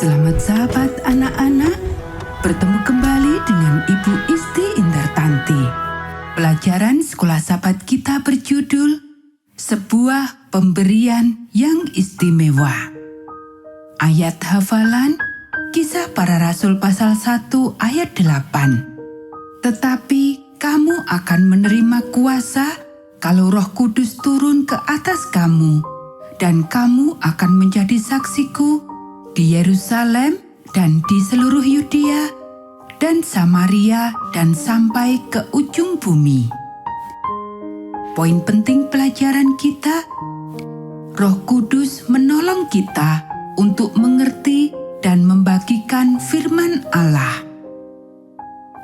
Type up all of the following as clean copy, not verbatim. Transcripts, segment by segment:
Selamat sahabat anak-anak, bertemu kembali dengan Ibu Isti Indartanti. Pelajaran sekolah sahabat kita berjudul Sebuah Pemberian yang Istimewa. Ayat hafalan Kisah Para Rasul pasal 1 ayat 8. Tetapi kamu akan menerima kuasa kalau Roh Kudus turun ke atas kamu, dan kamu akan menjadi saksiku di Yerusalem dan di seluruh Yudea dan Samaria dan sampai ke ujung bumi. Poin penting pelajaran kita, Roh Kudus menolong kita untuk mengerti dan membagikan firman Allah.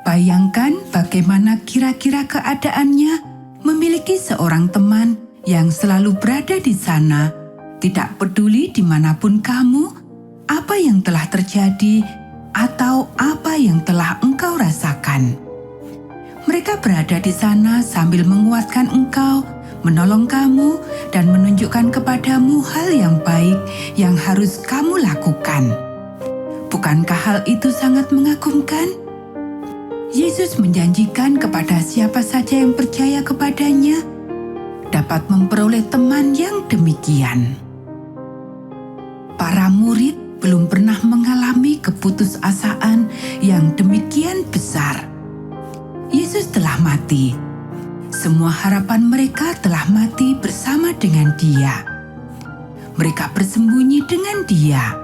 Bayangkan bagaimana kira-kira keadaannya memiliki seorang teman yang selalu berada di sana, tidak peduli dimanapun kamu, apa yang telah terjadi, atau apa yang telah engkau rasakan. Mereka berada di sana sambil menguatkan engkau, menolong kamu, dan menunjukkan kepadamu hal yang baik yang harus kamu lakukan. Bukankah hal itu sangat mengagumkan? Yesus menjanjikan kepada siapa saja yang percaya kepadanya dapat memperoleh teman yang demikian. Para murid belum pernah mengalami keputusasaan yang demikian besar. Yesus telah mati. Semua harapan mereka telah mati bersama dengan Dia. Mereka bersembunyi dengan Dia.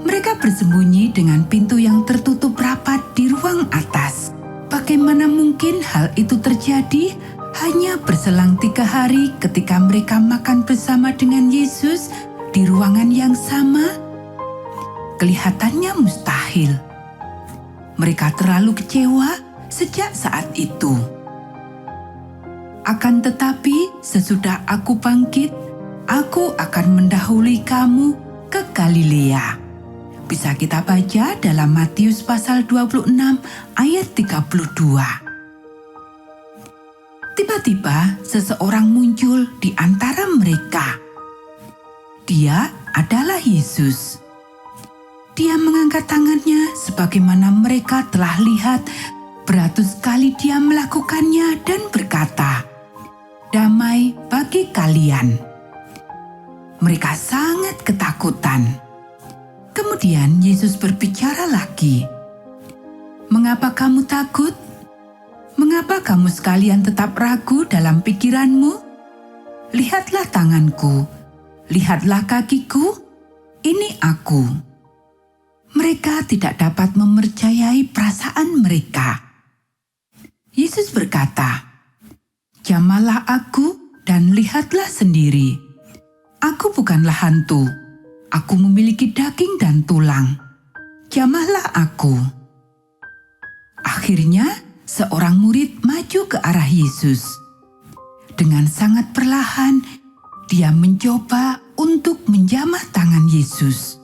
Mereka bersembunyi dengan pintu yang tertutup rapat di ruang atas. Bagaimana mungkin hal itu terjadi hanya berselang 3 hari ketika mereka makan bersama dengan Yesus di ruangan yang sama? Kelihatannya mustahil. Mereka terlalu kecewa sejak saat itu. Akan tetapi, sesudah aku bangkit, aku akan mendahului kamu ke Galilea. Bisa kita baca dalam Matius pasal 26 ayat 32. Tiba-tiba seseorang muncul di antara mereka. Dia adalah Yesus. Dia mengangkat tangannya sebagaimana mereka telah lihat beratus kali dia melakukannya dan berkata, "Damai bagi kalian." Mereka sangat ketakutan. Kemudian Yesus berbicara lagi. "Mengapa kamu takut? Mengapa kamu sekalian tetap ragu dalam pikiranmu? Lihatlah tanganku, lihatlah kakiku, ini aku." Mereka tidak dapat mempercayai perasaan mereka. Yesus berkata, "Jamahlah aku dan lihatlah sendiri. Aku bukanlah hantu. Aku memiliki daging dan tulang. Jamahlah aku." Akhirnya, seorang murid maju ke arah Yesus. Dengan sangat perlahan, dia mencoba untuk menjamah tangan Yesus.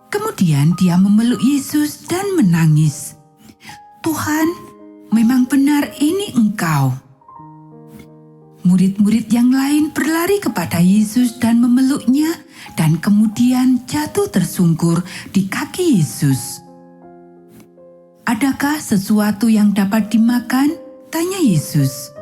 Kemudian dia memeluk Yesus dan menangis. "Tuhan, memang benar ini Engkau." Murid-murid yang lain berlari kepada Yesus dan memeluknya, dan kemudian jatuh tersungkur di kaki Yesus. "Adakah sesuatu yang dapat dimakan?" tanya Yesus.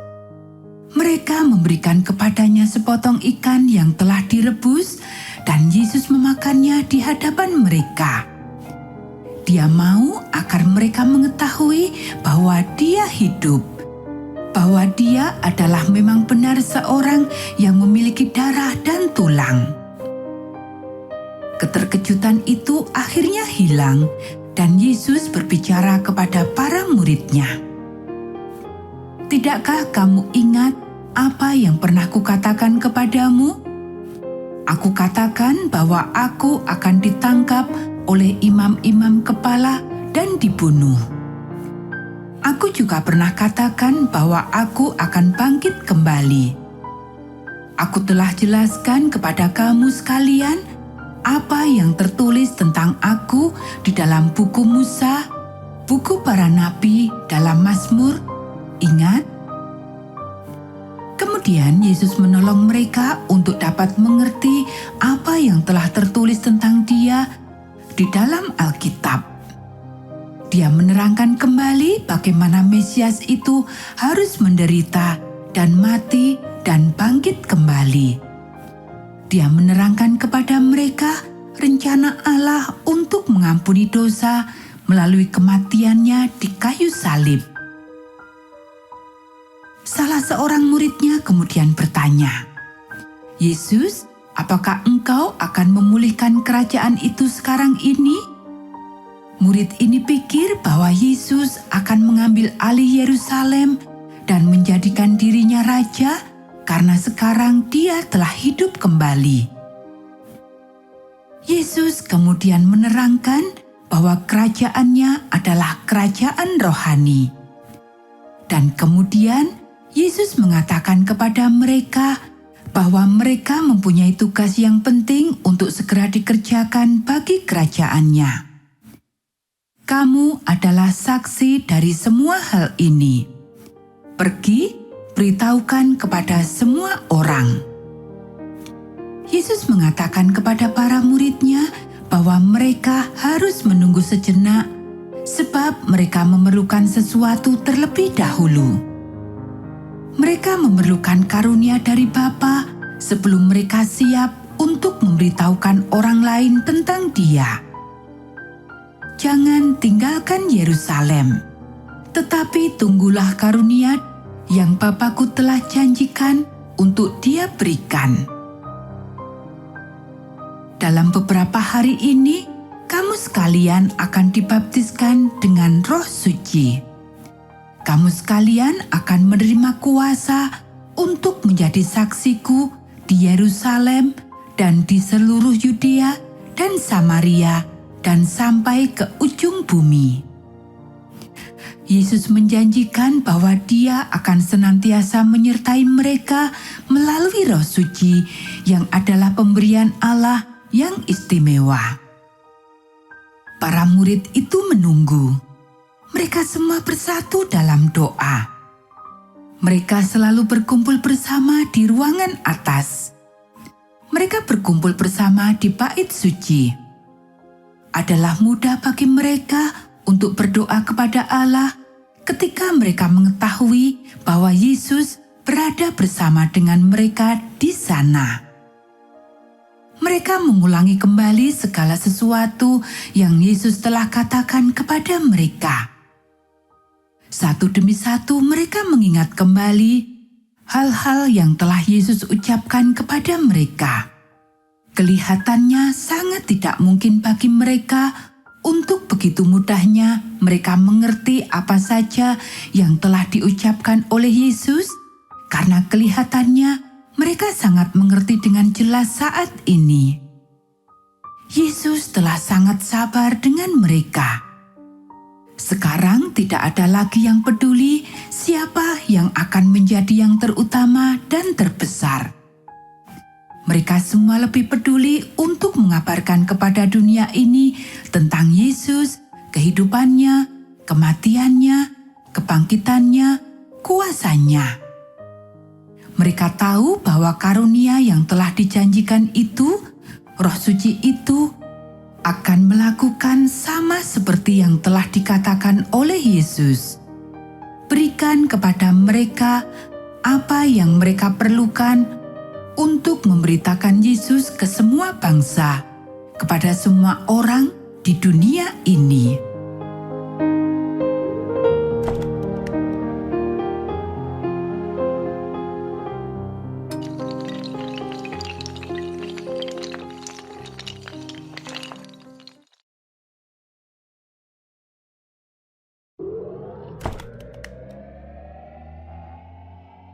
Mereka memberikan kepadanya sepotong ikan yang telah direbus, dan Yesus memakannya di hadapan mereka. Dia mau agar mereka mengetahui bahwa Dia hidup, bahwa Dia adalah memang benar seorang yang memiliki darah dan tulang. Keterkejutan itu akhirnya hilang, dan Yesus berbicara kepada para murid-Nya. "Tidakkah kamu ingat apa yang pernah kukatakan kepadamu? Aku katakan bahwa aku akan ditangkap oleh imam-imam kepala dan dibunuh. Aku juga pernah katakan bahwa aku akan bangkit kembali. Aku telah jelaskan kepada kamu sekalian apa yang tertulis tentang aku di dalam buku Musa, buku para nabi, dalam Mazmur. Ingat?" Kemudian Yesus menolong mereka untuk dapat mengerti apa yang telah tertulis tentang Dia di dalam Alkitab. Dia menerangkan kembali bagaimana Mesias itu harus menderita dan mati dan bangkit kembali. Dia menerangkan kepada mereka rencana Allah untuk mengampuni dosa melalui kematiannya di kayu salib. Salah seorang muridnya kemudian bertanya, "Yesus, apakah engkau akan memulihkan kerajaan itu sekarang ini?" Murid ini pikir bahwa Yesus akan mengambil alih Yerusalem dan menjadikan dirinya raja karena sekarang dia telah hidup kembali. Yesus kemudian menerangkan bahwa kerajaannya adalah kerajaan rohani. Dan kemudian Yesus mengatakan kepada mereka bahwa mereka mempunyai tugas yang penting untuk segera dikerjakan bagi kerajaannya. Kamu adalah saksi dari semua hal ini. Pergi, beritahukan kepada semua orang. Yesus mengatakan kepada para muridnya bahwa mereka harus menunggu sejenak sebab mereka memerlukan sesuatu terlebih dahulu. Mereka memerlukan karunia dari Bapa sebelum mereka siap untuk memberitahukan orang lain tentang Dia. Jangan tinggalkan Yerusalem, tetapi tunggulah karunia yang Bapakku telah janjikan untuk Dia berikan. Dalam beberapa hari ini, kamu sekalian akan dibaptiskan dengan Roh Suci. Kamu sekalian akan menerima kuasa untuk menjadi saksiku di Yerusalem dan di seluruh Yudea dan Samaria dan sampai ke ujung bumi. Yesus menjanjikan bahwa Dia akan senantiasa menyertai mereka melalui Roh Suci yang adalah pemberian Allah yang istimewa. Para murid itu menunggu. Mereka semua bersatu dalam doa. Mereka selalu berkumpul bersama di ruangan atas. Mereka berkumpul bersama di bait suci. Adalah mudah bagi mereka untuk berdoa kepada Allah ketika mereka mengetahui bahwa Yesus berada bersama dengan mereka di sana. Mereka mengulangi kembali segala sesuatu yang Yesus telah katakan kepada mereka. Satu demi satu mereka mengingat kembali hal-hal yang telah Yesus ucapkan kepada mereka. Kelihatannya sangat tidak mungkin bagi mereka untuk begitu mudahnya mereka mengerti apa saja yang telah diucapkan oleh Yesus, karena kelihatannya mereka sangat mengerti dengan jelas saat ini. Yesus telah sangat sabar dengan mereka. Sekarang tidak ada lagi yang peduli siapa yang akan menjadi yang terutama dan terbesar. Mereka semua lebih peduli untuk mengabarkan kepada dunia ini tentang Yesus, kehidupannya, kematiannya, kebangkitannya, kuasanya. Mereka tahu bahwa karunia yang telah dijanjikan itu, Roh Suci itu, akan melakukan sama seperti yang telah dikatakan oleh Yesus. Berikan kepada mereka apa yang mereka perlukan untuk memberitakan Yesus ke semua bangsa, kepada semua orang di dunia ini.